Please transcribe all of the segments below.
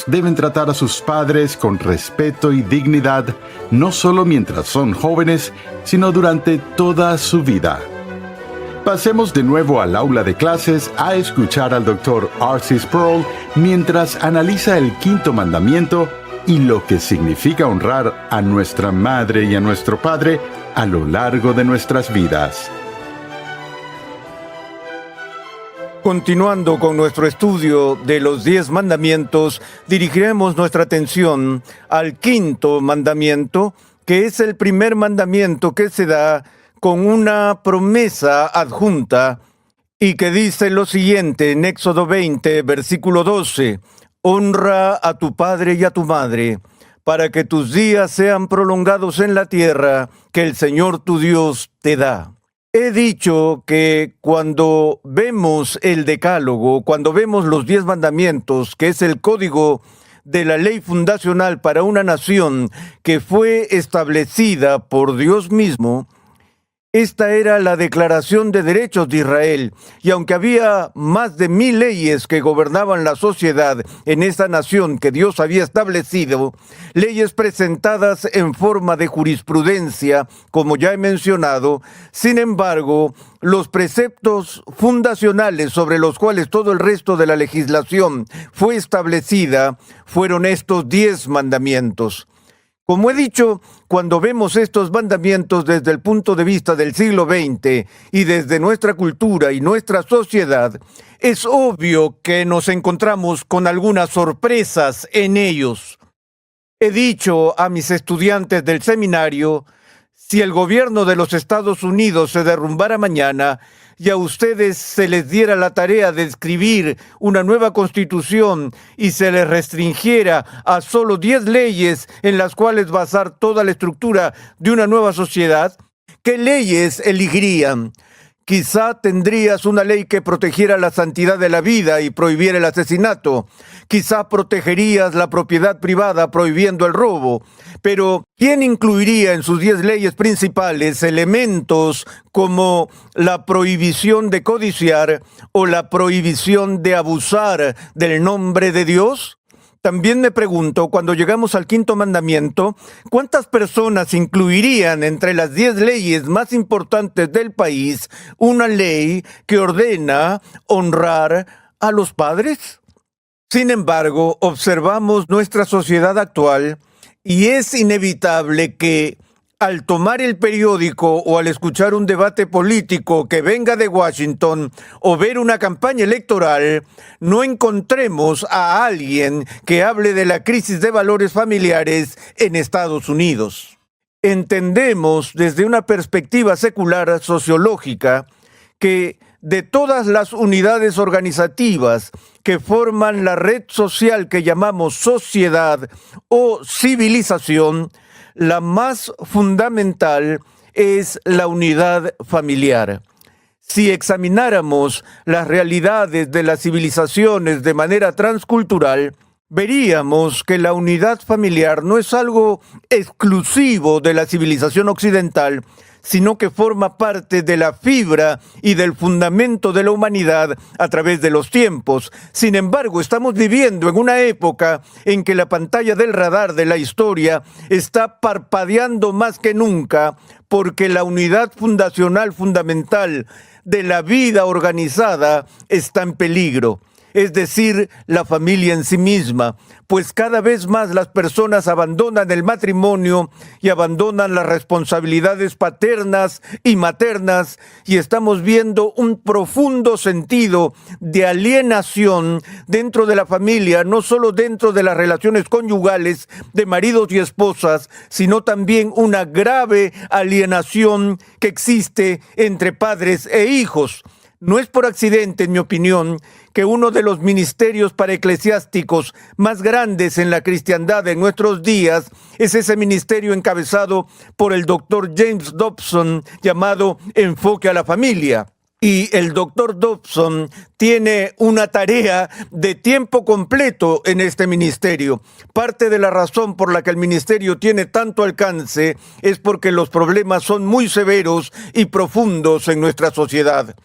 deben tratar a sus padres con respeto y dignidad, no solo mientras son jóvenes, sino durante toda su vida. Pasemos de nuevo al aula de clases a escuchar al Dr. R.C. Sproul mientras analiza el quinto mandamiento y lo que significa honrar a nuestra madre y a nuestro padre a lo largo de nuestras vidas. Continuando con nuestro estudio de los 10 mandamientos, dirigiremos nuestra atención al quinto mandamiento, que es el primer mandamiento que se da con una promesa adjunta y que dice lo siguiente en Éxodo 20, versículo 12: honra a tu padre y a tu madre, para que tus días sean prolongados en la tierra que el Señor tu Dios te da. He dicho que cuando vemos el Decálogo, cuando vemos los 10 mandamientos, que es el código de la ley fundacional para una nación que fue establecida por Dios mismo, esta era la Declaración de Derechos de Israel, y aunque había más de 1000 leyes que gobernaban la sociedad en esta nación que Dios había establecido, leyes presentadas en forma de jurisprudencia, como ya he mencionado, sin embargo, los preceptos fundacionales sobre los cuales todo el resto de la legislación fue establecida fueron estos 10 mandamientos. Como he dicho, cuando vemos estos mandamientos desde el punto de vista del siglo XX y desde nuestra cultura y nuestra sociedad, es obvio que nos encontramos con algunas sorpresas en ellos. He dicho a mis estudiantes del seminario, si el gobierno de los Estados Unidos se derrumbara mañana y a ustedes se les diera la tarea de escribir una nueva constitución y se les restringiera a solo 10 leyes en las cuales basar toda la estructura de una nueva sociedad, ¿qué leyes elegirían? Quizá tendrías una ley que protegiera la santidad de la vida y prohibiera el asesinato. Quizá protegerías la propiedad privada prohibiendo el robo. Pero, ¿quién incluiría en sus 10 leyes principales elementos como la prohibición de codiciar o la prohibición de abusar del nombre de Dios? También me pregunto, cuando llegamos al quinto mandamiento, ¿cuántas personas incluirían entre las 10 leyes más importantes del país una ley que ordena honrar a los padres? Sin embargo, observamos nuestra sociedad actual y es inevitable que al tomar el periódico o al escuchar un debate político que venga de Washington o ver una campaña electoral, no encontremos a alguien que hable de la crisis de valores familiares en Estados Unidos. Entendemos desde una perspectiva secular sociológica que de todas las unidades organizativas que forman la red social que llamamos sociedad o civilización, la más fundamental es la unidad familiar. Si examináramos las realidades de las civilizaciones de manera transcultural, veríamos que la unidad familiar no es algo exclusivo de la civilización occidental, sino que forma parte de la fibra y del fundamento de la humanidad a través de los tiempos. Sin embargo, estamos viviendo en una época en que la pantalla del radar de la historia está parpadeando más que nunca, porque la unidad fundacional fundamental de la vida organizada está en peligro. Es decir, la familia en sí misma, pues cada vez más las personas abandonan el matrimonio y abandonan las responsabilidades paternas y maternas, y estamos viendo un profundo sentido de alienación dentro de la familia, no solo dentro de las relaciones conyugales de maridos y esposas, sino también una grave alienación que existe entre padres e hijos. No es por accidente, en mi opinión, que uno de los ministerios paraeclesiásticos más grandes en la cristiandad en nuestros días es ese ministerio encabezado por el Dr. James Dobson, llamado Enfoque a la Familia. Y el Dr. Dobson tiene una tarea de tiempo completo en este ministerio. Parte de la razón por la que el ministerio tiene tanto alcance es porque los problemas son muy severos y profundos en nuestra sociedad.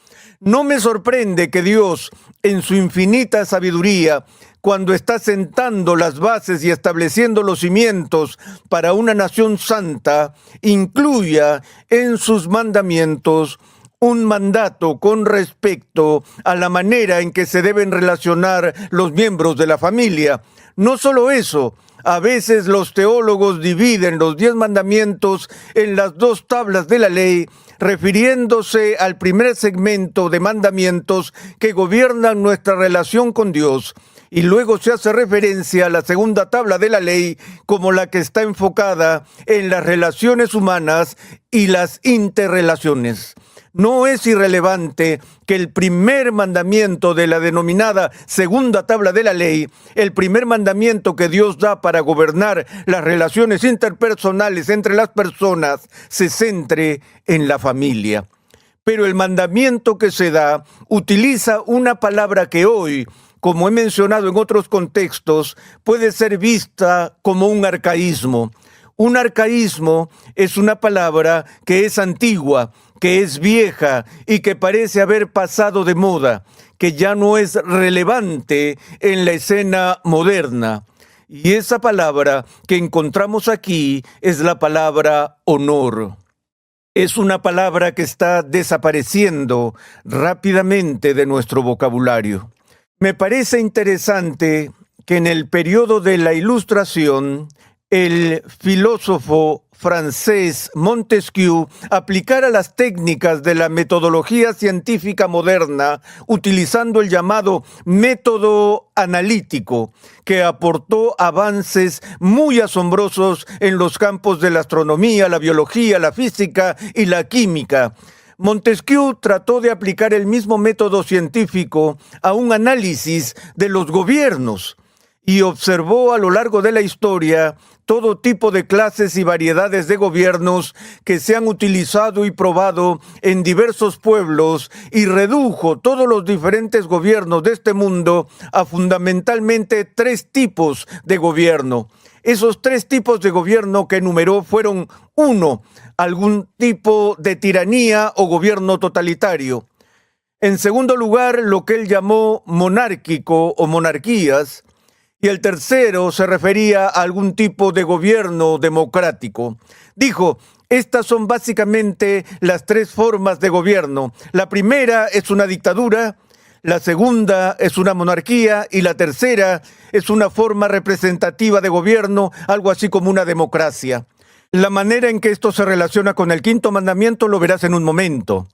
No me sorprende que Dios, en su infinita sabiduría, cuando está sentando las bases y estableciendo los cimientos para una nación santa, incluya en sus mandamientos un mandato con respecto a la manera en que se deben relacionar los miembros de la familia. No solo eso, a veces los teólogos dividen los 10 mandamientos en las 2 tablas de la ley, refiriéndose al primer segmento de mandamientos que gobiernan nuestra relación con Dios, y luego se hace referencia a la segunda tabla de la ley como la que está enfocada en las relaciones humanas y las interrelaciones. No es irrelevante que el primer mandamiento de la denominada segunda tabla de la ley, el primer mandamiento que Dios da para gobernar las relaciones interpersonales entre las personas, se centre en la familia. Pero el mandamiento que se da utiliza una palabra que hoy, como he mencionado en otros contextos, puede ser vista como un arcaísmo. Un arcaísmo es una palabra que es antigua, que es vieja y que parece haber pasado de moda, que ya no es relevante en la escena moderna. Y esa palabra que encontramos aquí es la palabra honor. Es una palabra que está desapareciendo rápidamente de nuestro vocabulario. Me parece interesante que en el periodo de la Ilustración, el filósofo francés Montesquieu aplicara las técnicas de la metodología científica moderna utilizando el llamado método analítico, que aportó avances muy asombrosos en los campos de la astronomía, la biología, la física y la química. Montesquieu trató de aplicar el mismo método científico a un análisis de los gobiernos y observó a lo largo de la historia todo tipo de clases y variedades de gobiernos que se han utilizado y probado en diversos pueblos y redujo todos los diferentes gobiernos de este mundo a fundamentalmente 3 tipos de gobierno. Esos 3 tipos de gobierno que enumeró fueron: 1, algún tipo de tiranía o gobierno totalitario. En segundo lugar, lo que él llamó monárquico o monarquías. Y el tercero se refería a algún tipo de gobierno democrático. Dijo, estas son básicamente las 3 formas de gobierno. La primera es una dictadura, la segunda es una monarquía y la tercera es una forma representativa de gobierno, algo así como una democracia. La manera en que esto se relaciona con el 5º mandamiento lo verás en un momento.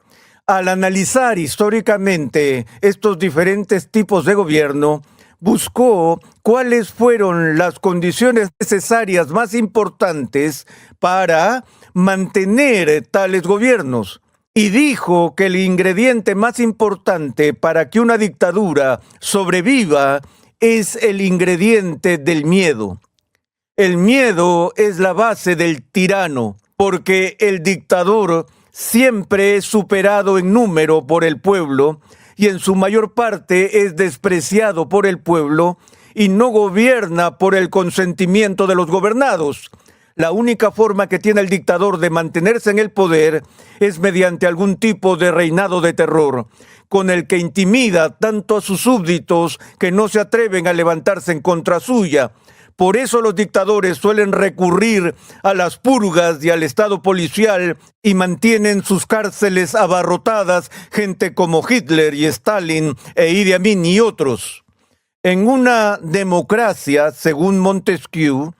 Al analizar históricamente estos diferentes tipos de gobierno, buscó cuáles fueron las condiciones necesarias más importantes para mantener tales gobiernos. Y dijo que el ingrediente más importante para que una dictadura sobreviva es el ingrediente del miedo. El miedo es la base del tirano, porque el dictador siempre es superado en número por el pueblo, y en su mayor parte es despreciado por el pueblo y no gobierna por el consentimiento de los gobernados. La única forma que tiene el dictador de mantenerse en el poder es mediante algún tipo de reinado de terror, con el que intimida tanto a sus súbditos que no se atreven a levantarse en contra suya. Por eso los dictadores suelen recurrir a las purgas y al estado policial y mantienen sus cárceles abarrotadas gente como Hitler y Stalin e Idi Amin y otros. En una democracia, según Montesquieu,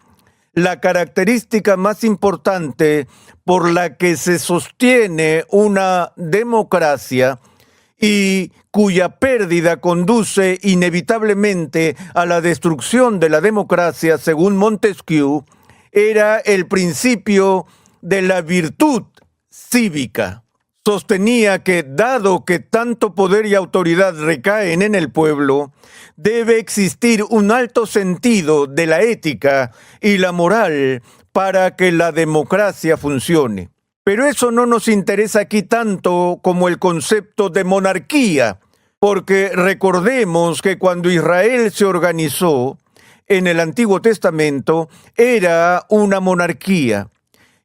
la característica más importante por la que se sostiene una democracia y cuya pérdida conduce inevitablemente a la destrucción de la democracia, según Montesquieu, era el principio de la virtud cívica. Sostenía que, dado que tanto poder y autoridad recaen en el pueblo, debe existir un alto sentido de la ética y la moral para que la democracia funcione. Pero eso no nos interesa aquí tanto como el concepto de monarquía, porque recordemos que cuando Israel se organizó en el Antiguo Testamento era una monarquía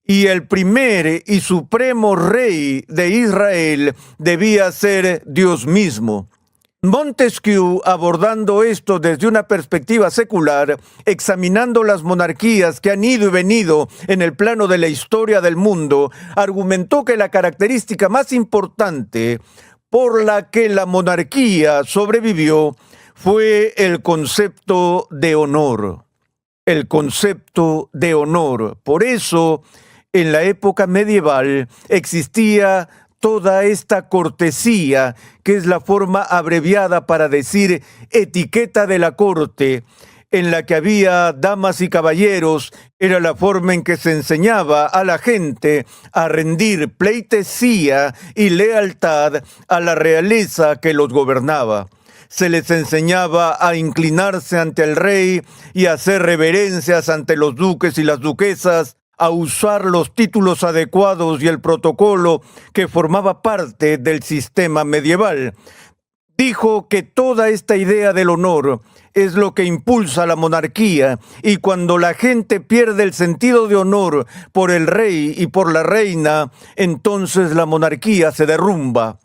y el primer y supremo rey de Israel debía ser Dios mismo. Montesquieu, abordando esto desde una perspectiva secular, examinando las monarquías que han ido y venido en el plano de la historia del mundo, argumentó que la característica más importante por la que la monarquía sobrevivió fue el concepto de honor. El concepto de honor. Por eso, en la época medieval existía toda esta cortesía, que es la forma abreviada para decir etiqueta de la corte, en la que había damas y caballeros, era la forma en que se enseñaba a la gente a rendir pleitesía y lealtad a la realeza que los gobernaba. Se les enseñaba a inclinarse ante el rey y a hacer reverencias ante los duques y las duquesas, a usar los títulos adecuados y el protocolo que formaba parte del sistema medieval. Dijo que toda esta idea del honor es lo que impulsa la monarquía, y cuando la gente pierde el sentido de honor por el rey y por la reina, entonces la monarquía se derrumba.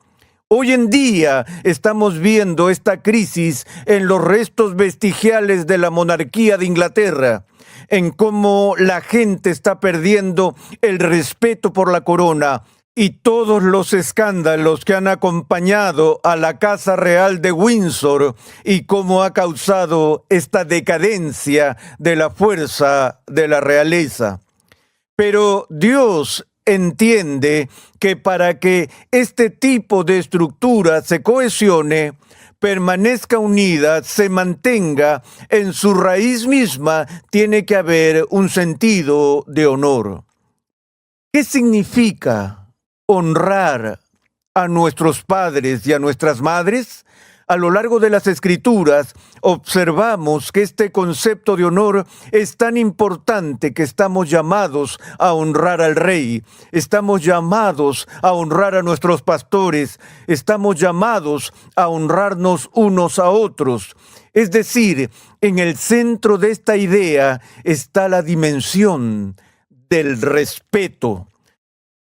Hoy en día estamos viendo esta crisis en los restos vestigiales de la monarquía de Inglaterra, en cómo la gente está perdiendo el respeto por la corona y todos los escándalos que han acompañado a la Casa Real de Windsor y cómo ha causado esta decadencia de la fuerza de la realeza. Pero Dios entiende que para que este tipo de estructura se cohesione, permanezca unida, se mantenga en su raíz misma, tiene que haber un sentido de honor. ¿Qué significa honrar a nuestros padres y a nuestras madres? A lo largo de las Escrituras observamos que este concepto de honor es tan importante que estamos llamados a honrar al rey, estamos llamados a honrar a nuestros pastores, estamos llamados a honrarnos unos a otros. Es decir, en el centro de esta idea está la dimensión del respeto.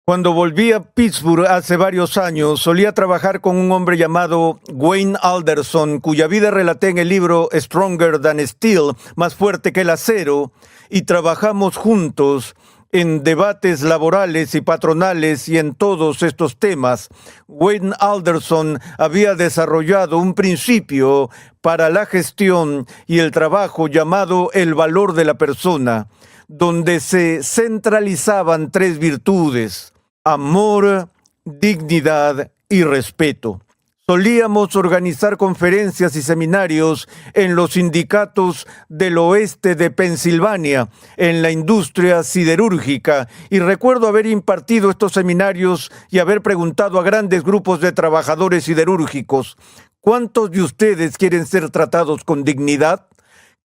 Cuando volví a Pittsburgh hace varios años, solía trabajar con un hombre llamado Wayne Alderson, cuya vida relaté en el libro Stronger Than Steel, más fuerte que el acero, y trabajamos juntos en debates laborales y patronales y en todos estos temas. Wayne Alderson había desarrollado un principio para la gestión y el trabajo llamado el valor de la persona, donde se centralizaban tres virtudes: amor, dignidad y respeto. Solíamos organizar conferencias y seminarios en los sindicatos del oeste de Pensilvania, en la industria siderúrgica, y recuerdo haber impartido estos seminarios y haber preguntado a grandes grupos de trabajadores siderúrgicos: ¿cuántos de ustedes quieren ser tratados con dignidad?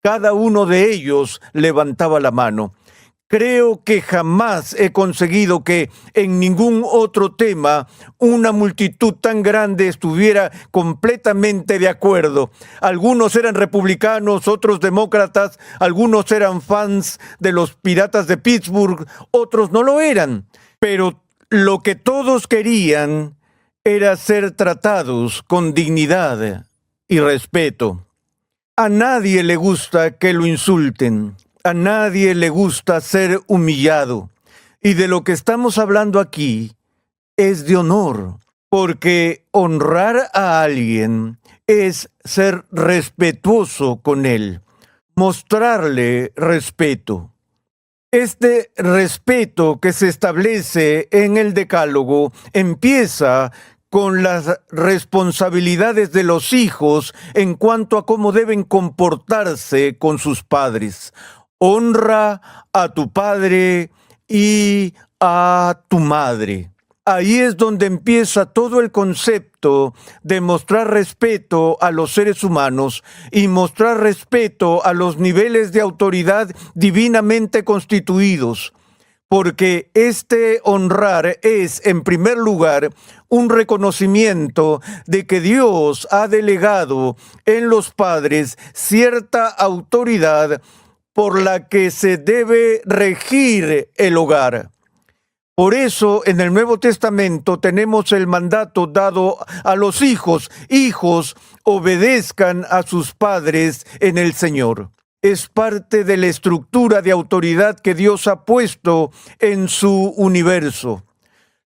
Cada uno de ellos levantaba la mano. Creo que jamás he conseguido que en ningún otro tema una multitud tan grande estuviera completamente de acuerdo. Algunos eran republicanos, otros demócratas, algunos eran fans de los Piratas de Pittsburgh, otros no lo eran. Pero lo que todos querían era ser tratados con dignidad y respeto. A nadie le gusta que lo insulten. A nadie le gusta ser humillado. Y de lo que estamos hablando aquí es de honor, porque honrar a alguien es ser respetuoso con él, mostrarle respeto. Este respeto que se establece en el Decálogo empieza con las responsabilidades de los hijos en cuanto a cómo deben comportarse con sus padres. Honra a tu padre y a tu madre. Ahí es donde empieza todo el concepto de mostrar respeto a los seres humanos y mostrar respeto a los niveles de autoridad divinamente constituidos. Porque este honrar es, en primer lugar, un reconocimiento de que Dios ha delegado en los padres cierta autoridad por la que se debe regir el hogar. Por eso en el Nuevo Testamento tenemos el mandato dado a los hijos: hijos, obedezcan a sus padres en el Señor. Es parte de la estructura de autoridad que Dios ha puesto en su universo.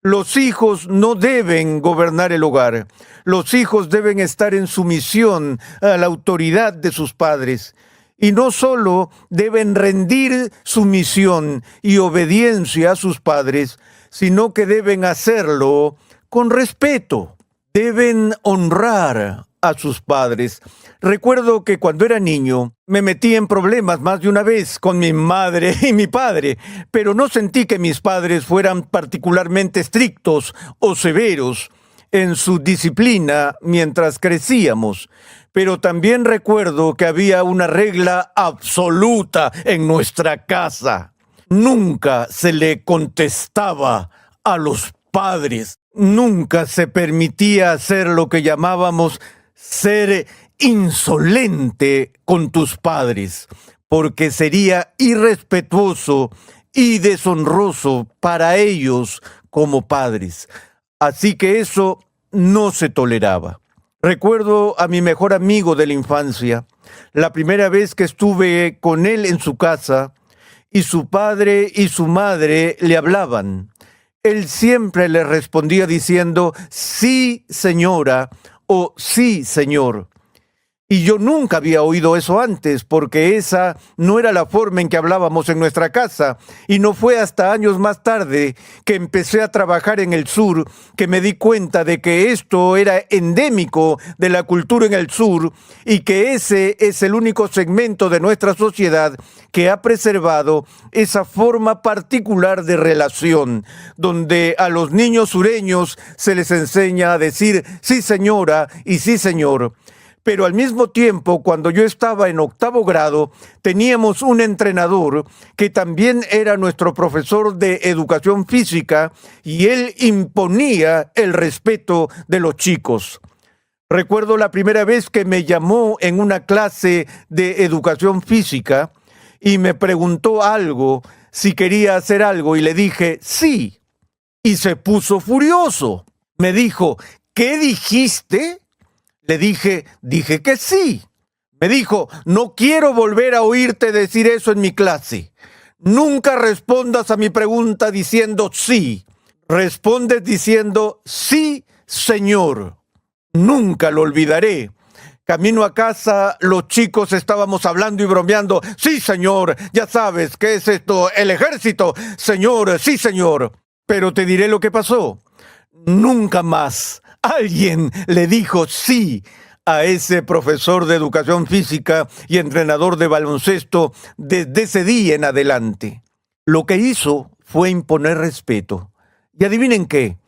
Los hijos no deben gobernar el hogar. Los hijos deben estar en sumisión a la autoridad de sus padres. Y no solo deben rendir sumisión y obediencia a sus padres, sino que deben hacerlo con respeto. Deben honrar a sus padres. Recuerdo que cuando era niño me metí en problemas más de una vez con mi madre y mi padre, pero no sentí que mis padres fueran particularmente estrictos o severos en su disciplina mientras crecíamos. Pero también recuerdo que había una regla absoluta en nuestra casa: nunca se le contestaba a los padres. Nunca se permitía hacer lo que llamábamos ser insolente con tus padres, porque sería irrespetuoso y deshonroso para ellos como padres. Así que eso no se toleraba. Recuerdo a mi mejor amigo de la infancia, la primera vez que estuve con él en su casa, y su padre y su madre le hablaban. Él siempre le respondía diciendo: sí, señora, o sí, señor. Y yo nunca había oído eso antes, porque esa no era la forma en que hablábamos en nuestra casa. Y no fue hasta años más tarde que empecé a trabajar en el sur que me di cuenta de que esto era endémico de la cultura en el sur, y que ese es el único segmento de nuestra sociedad que ha preservado esa forma particular de relación, donde a los niños sureños se les enseña a decir sí, señora, y sí, señor. Pero al mismo tiempo, cuando yo estaba en 8º grado, teníamos un entrenador que también era nuestro profesor de educación física, y él imponía el respeto de los chicos. Recuerdo la primera vez que me llamó en una clase de educación física y me preguntó algo, si quería hacer algo, y le dije sí. Y se puso furioso. Me dijo: ¿qué dijiste? Le dije que sí. Me dijo: no quiero volver a oírte decir eso en mi clase. Nunca respondas a mi pregunta diciendo sí. Respondes diciendo sí, señor. Nunca lo olvidaré. Camino a casa, los chicos estábamos hablando y bromeando. Sí, señor, ya sabes, ¿qué es esto? El ejército. Señor, sí, señor. Pero te diré lo que pasó. Nunca más alguien le dijo sí a ese profesor de educación física y entrenador de baloncesto desde ese día en adelante. Lo que hizo fue imponer respeto. Y adivinen qué,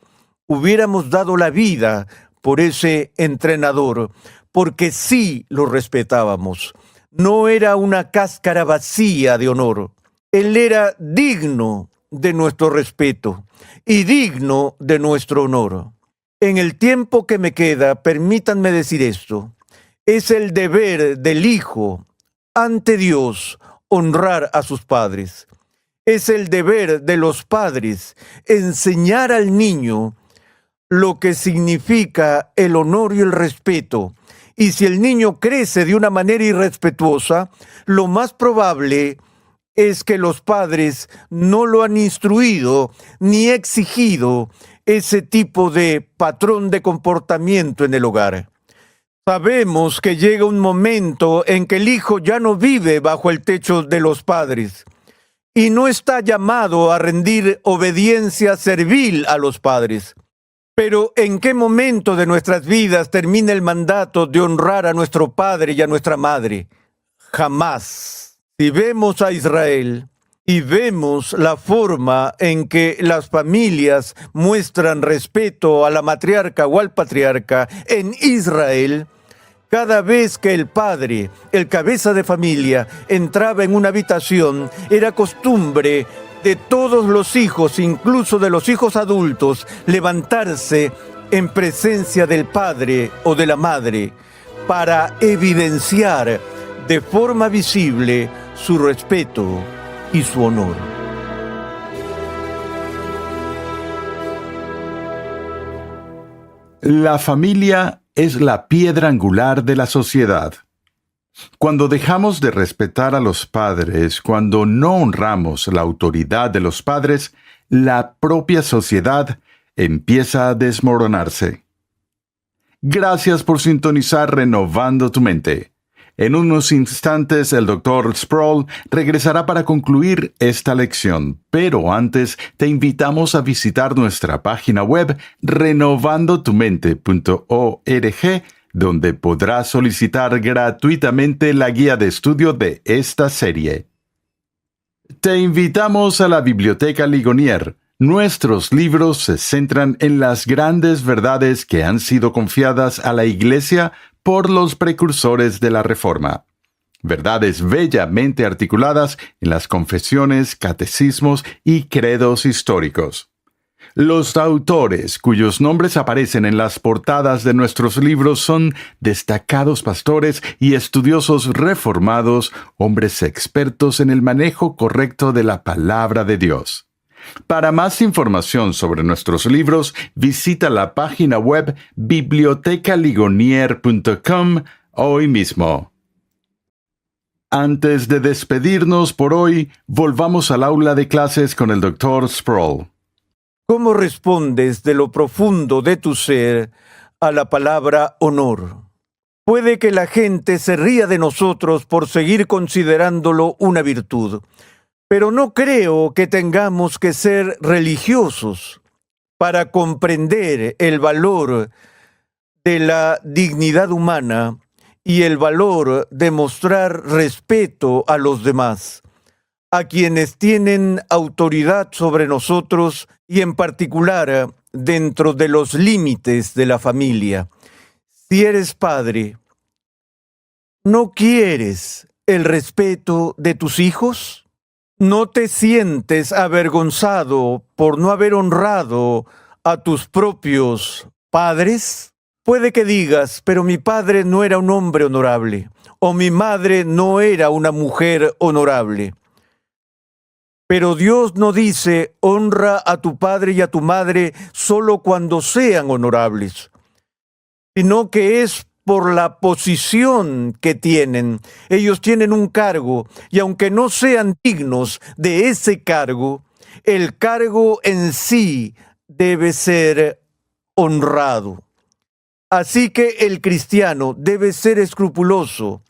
hubiéramos dado la vida por ese entrenador, porque sí lo respetábamos. No era una cáscara vacía de honor. Él era digno de nuestro respeto y digno de nuestro honor. En el tiempo que me queda, permítanme decir esto: es el deber del hijo ante Dios honrar a sus padres. Es el deber de los padres enseñar al niño lo que significa el honor y el respeto. Y si el niño crece de una manera irrespetuosa, lo más probable es que los padres no lo han instruido ni exigido ese tipo de patrón de comportamiento en el hogar. Sabemos que llega un momento en que el hijo ya no vive bajo el techo de los padres y no está llamado a rendir obediencia servil a los padres. Pero ¿en qué momento de nuestras vidas termina el mandato de honrar a nuestro padre y a nuestra madre? Jamás. Si vemos a Israel y vemos la forma en que las familias muestran respeto a la matriarca o al patriarca en Israel, cada vez que el padre, el cabeza de familia, entraba en una habitación, era costumbre de todos los hijos, incluso de los hijos adultos, levantarse en presencia del padre o de la madre para evidenciar de forma visible su respeto y su honor. La familia es la piedra angular de la sociedad. Cuando dejamos de respetar a los padres, cuando no honramos la autoridad de los padres, la propia sociedad empieza a desmoronarse. Gracias por sintonizar Renovando tu Mente. En unos instantes el Dr. Sproul regresará para concluir esta lección, pero antes te invitamos a visitar nuestra página web renovandotumente.org, donde podrás solicitar gratuitamente la guía de estudio de esta serie. Te invitamos a la Biblioteca Ligonier. Nuestros libros se centran en las grandes verdades que han sido confiadas a la Iglesia por los precursores de la Reforma. Verdades bellamente articuladas en las confesiones, catecismos y credos históricos. Los autores cuyos nombres aparecen en las portadas de nuestros libros son destacados pastores y estudiosos reformados, hombres expertos en el manejo correcto de la palabra de Dios. Para más información sobre nuestros libros, visita la página web bibliotecaligonier.com hoy mismo. Antes de despedirnos por hoy, volvamos al aula de clases con el Dr. Sproul. ¿Cómo respondes de lo profundo de tu ser a la palabra honor? Puede que la gente se ría de nosotros por seguir considerándolo una virtud, pero no creo que tengamos que ser religiosos para comprender el valor de la dignidad humana y el valor de mostrar respeto a los demás, a quienes tienen autoridad sobre nosotros y en particular dentro de los límites de la familia. Si eres padre, ¿no quieres el respeto de tus hijos? ¿No te sientes avergonzado por no haber honrado a tus propios padres? Puede que digas, pero mi padre no era un hombre honorable, o mi madre no era una mujer honorable. Pero Dios no dice, honra a tu padre y a tu madre solo cuando sean honorables, sino que es por la posición que tienen. Ellos tienen un cargo, y aunque no sean dignos de ese cargo, el cargo en sí debe ser honrado. Así que el cristiano debe ser escrupuloso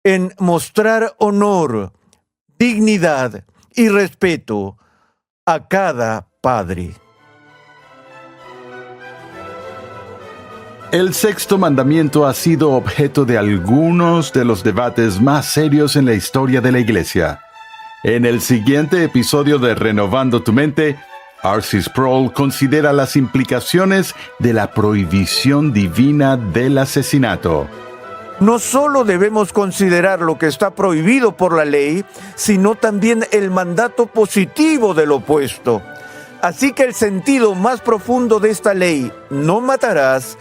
en mostrar honor, dignidad y respeto a cada padre. El sexto mandamiento ha sido objeto de algunos de los debates más serios en la historia de la Iglesia. En el siguiente episodio de Renovando tu Mente, R.C. Sproul considera las implicaciones de la prohibición divina del asesinato. No solo debemos considerar lo que está prohibido por la ley, sino también el mandato positivo del opuesto. Así que el sentido más profundo de esta ley, no matarás,